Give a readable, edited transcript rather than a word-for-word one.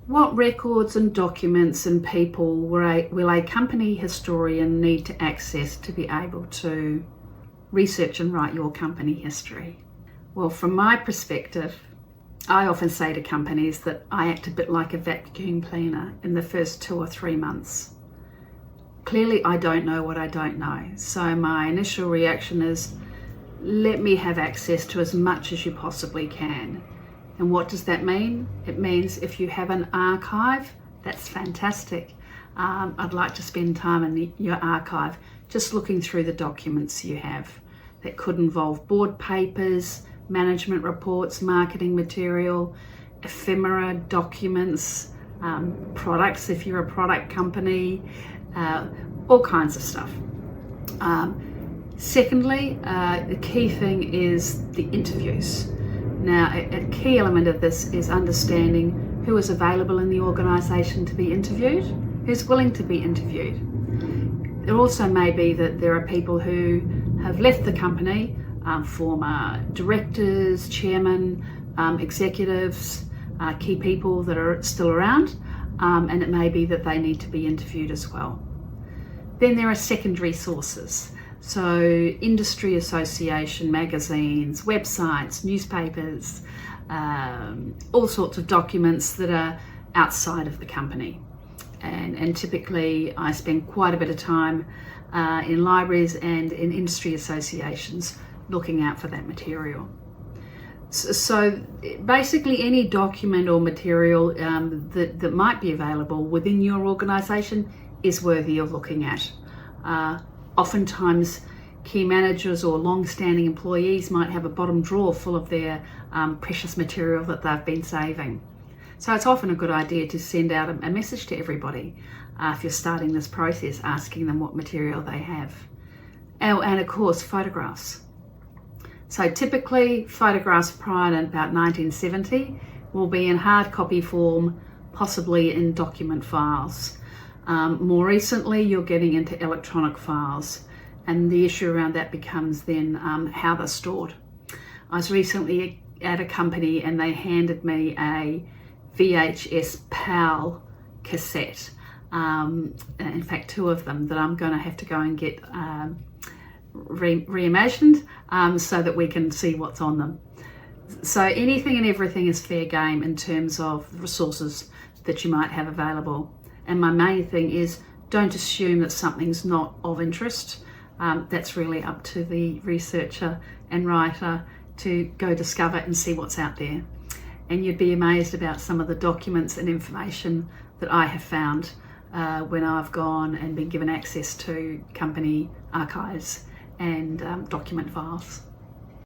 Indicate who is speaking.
Speaker 1: What records and documents and people will a company historian need to access to be able to research and write your company history? Well, from my perspective, I often say to companies that I act a bit like a vacuum cleaner in the first 2 or 3 months. Clearly, I don't know what I don't know. So my initial reaction is, let me have access to as much as you possibly can. And what does that mean? It means if you have an archive, that's fantastic. I'd like to spend time in your archive just looking through the documents you have. That could involve board papers, management reports, marketing material, ephemera, documents, products if you're a product company, all kinds of stuff. Secondly, the key thing is the interviews. Now, a key element of this is understanding who is available in the organisation to be interviewed, who's willing to be interviewed. It also may be that there are people who have left the company, former directors, chairmen, executives, key people that are still around, and it may be that they need to be interviewed as well. Then there are secondary sources. So industry association, magazines, websites, newspapers, all sorts of documents that are outside of the company. And typically I spend quite a bit of time in libraries and in industry associations looking out for that material. So basically any document or material that might be available within your organisation is worthy of looking at. Oftentimes, key managers or long-standing employees might have a bottom drawer full of their precious material that they've been saving. So it's often a good idea to send out a message to everybody if you're starting this process, asking them what material they have. And of course, photographs. So typically, photographs prior to about 1970 will be in hard copy form, possibly in document files. More recently, you're getting into electronic files, and the issue around that becomes then how they're stored. I was recently at a company and they handed me a VHS PAL cassette, in fact 2 of them that I'm going to have to go and get reimagined so that we can see what's on them. So anything and everything is fair game in terms of resources that you might have available. And my main thing is, don't assume that something's not of interest. That's really up to the researcher and writer to go discover and see what's out there. And you'd be amazed about some of the documents and information that I have found when I've gone and been given access to company archives and document files.